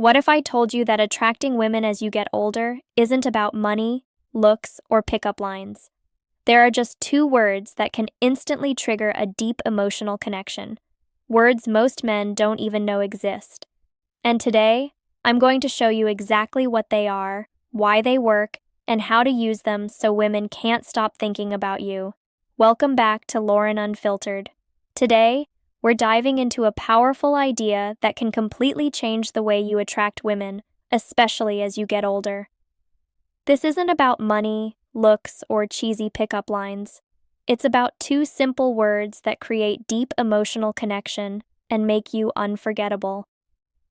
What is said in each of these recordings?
What if I told you that attracting women as you get older isn't about money, looks, or pickup lines? There are just two words that can instantly trigger a deep emotional connection. Words most men don't even know exist. And today, I'm going to show you exactly what they are, why they work, and how to use them so women can't stop thinking about you. Welcome back to Lauren Unfiltered. Today, we're diving into a powerful idea that can completely change the way you attract women, especially as you get older. This isn't about money, looks, or cheesy pickup lines. It's about two simple words that create deep emotional connection and make you unforgettable.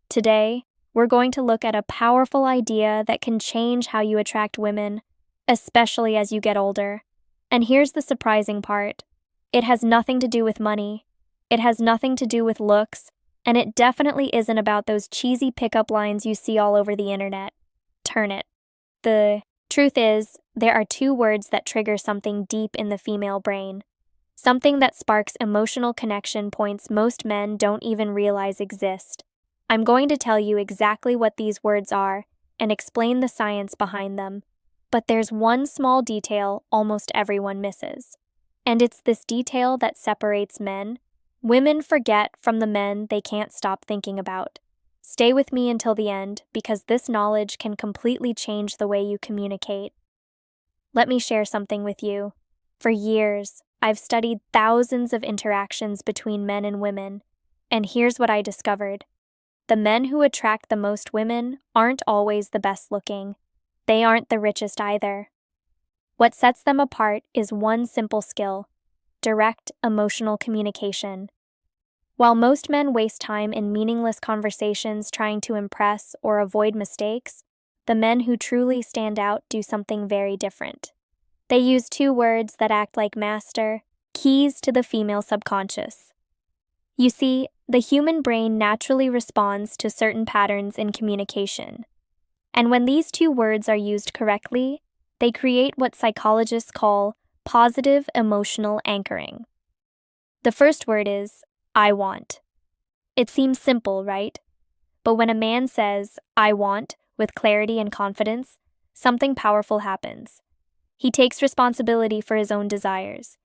Today, we're going to look at a powerful idea that can change how you attract women, especially as you get older. And here's the surprising part. It has nothing to do with money. It has nothing to do with looks, and it definitely isn't about those cheesy pickup lines you see all over the internet. Turn it. The truth is, there are two words that trigger something deep in the female brain. Something that sparks emotional connection points most men don't even realize exist. I'm going to tell you exactly what these words are and explain the science behind them. But there's one small detail almost everyone misses. And it's this detail that separates men. Women forget from the men they can't stop thinking about. Stay with me until the end because this knowledge can completely change the way you communicate. Let me share something with you. For years, I've studied thousands of interactions between men and women, and here's what I discovered. The men who attract the most women aren't always the best looking. They aren't the richest either. What sets them apart is one simple skill: direct emotional communication. While most men waste time in meaningless conversations trying to impress or avoid mistakes, the men who truly stand out do something very different. They use two words that act like master keys to the female subconscious. You see, the human brain naturally responds to certain patterns in communication. And when these two words are used correctly, they create what psychologists call positive emotional anchoring. The first word is, I want. It seems simple, right? But when a man says, I want, with clarity and confidence, something powerful happens. He takes responsibility for his own desires.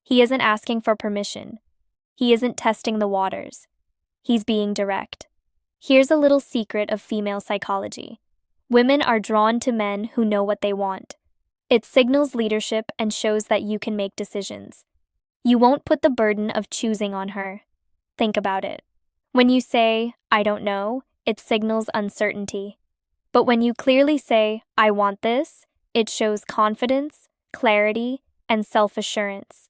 He isn't asking for permission. He isn't testing the waters. He's being direct. Here's a little secret of female psychology. Women are drawn to men who know what they want. It signals leadership and shows that you can make decisions. You won't put the burden of choosing on her. Think about it. When you say, I don't know, it signals uncertainty. But when you clearly say, I want this, it shows confidence, clarity, and self-assurance.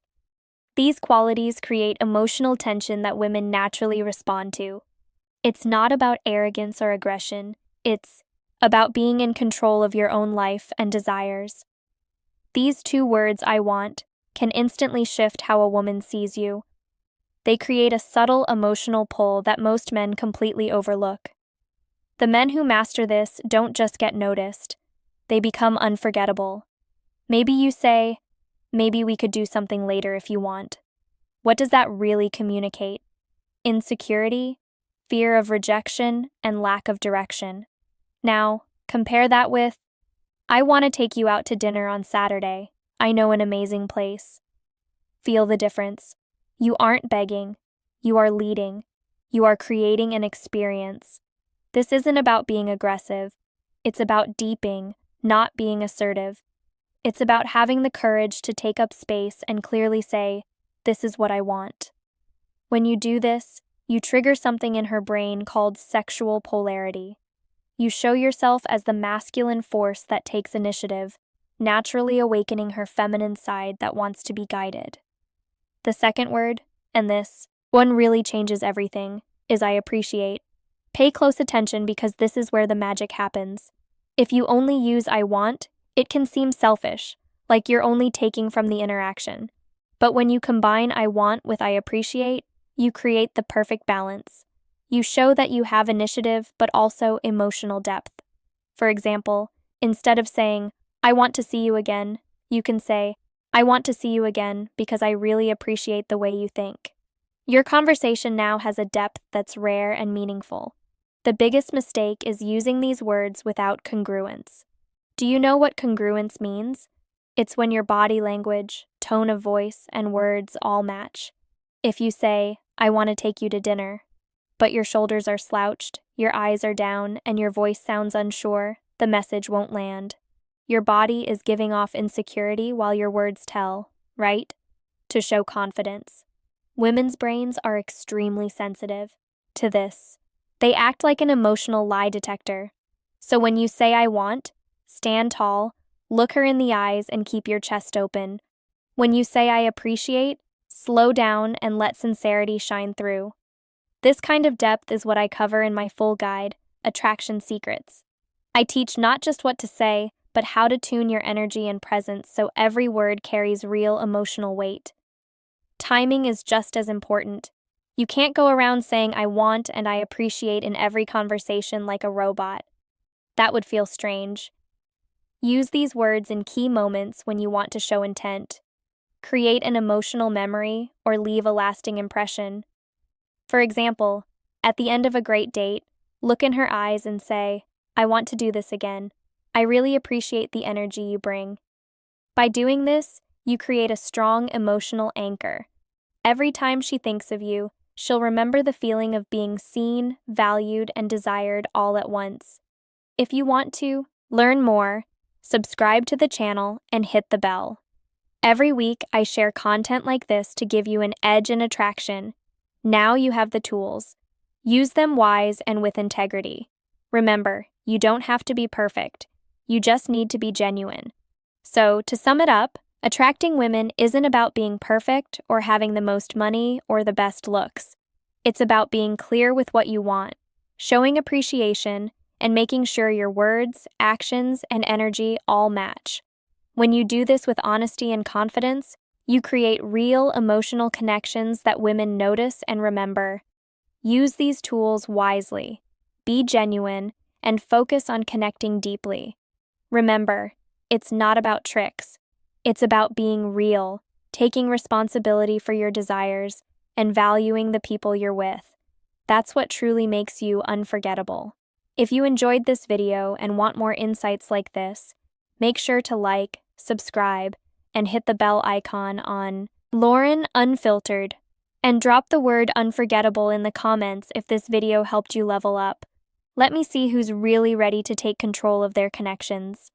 These qualities create emotional tension that women naturally respond to. It's not about arrogance or aggression. It's about being in control of your own life and desires. These two words, I want, can instantly shift how a woman sees you. They create a subtle emotional pull that most men completely overlook. The men who master this don't just get noticed. They become unforgettable. Maybe you say, maybe we could do something later if you want. What does that really communicate? Insecurity, fear of rejection, and lack of direction. Now, compare that with, I want to take you out to dinner on Saturday. I know an amazing place. Feel the difference. You aren't begging. You are leading. You are creating an experience. This isn't about being aggressive. It's about deepening, not being assertive. It's about having the courage to take up space and clearly say, this is what I want. When you do this, you trigger something in her brain called sexual polarity. You show yourself as the masculine force that takes initiative, naturally awakening her feminine side that wants to be guided. The second word, and this one really changes everything, is I appreciate. Pay close attention because this is where the magic happens. If you only use I want, it can seem selfish, like you're only taking from the interaction. But when you combine I want with I appreciate, you create the perfect balance. You show that you have initiative but also emotional depth. For example, instead of saying, I want to see you again, you can say, I want to see you again because I really appreciate the way you think. Your conversation now has a depth that's rare and meaningful. The biggest mistake is using these words without congruence. Do you know what congruence means? It's when your body language, tone of voice, and words all match. If you say, "I want to take you to dinner," but your shoulders are slouched, your eyes are down, and your voice sounds unsure, the message won't land. Your body is giving off insecurity while your words tell, right? To show confidence. Women's brains are extremely sensitive to this. They act like an emotional lie detector. So when you say "I want," stand tall, look her in the eyes, and keep your chest open. When you say "I appreciate," slow down and let sincerity shine through. This kind of depth is what I cover in my full guide, Attraction Secrets. I teach not just what to say, but how to tune your energy and presence so every word carries real emotional weight. Timing is just as important. You can't go around saying "I want" and "I appreciate" in every conversation like a robot. That would feel strange. Use these words in key moments when you want to show intent. Create an emotional memory or leave a lasting impression. For example, at the end of a great date, look in her eyes and say, "I want to do this again. I really appreciate the energy you bring." By doing this, you create a strong emotional anchor. Every time she thinks of you, she'll remember the feeling of being seen, valued, and desired all at once. If you want to learn more, subscribe to the channel and hit the bell. Every week, I share content like this to give you an edge in attraction. Now you have the tools. Use them wise and with integrity. Remember, you don't have to be perfect. You just need to be genuine. So, to sum it up, attracting women isn't about being perfect or having the most money or the best looks. It's about being clear with what you want, showing appreciation, and making sure your words, actions, and energy all match. When you do this with honesty and confidence, you create real emotional connections that women notice and remember. Use these tools wisely. Be genuine and focus on connecting deeply. Remember, it's not about tricks. It's about being real, taking responsibility for your desires, and valuing the people you're with. That's what truly makes you unforgettable. If you enjoyed this video and want more insights like this, make sure to like, subscribe, and hit the bell icon on Lauren Unfiltered, and drop the word unforgettable in the comments if this video helped you level up. Let me see who's really ready to take control of their connections.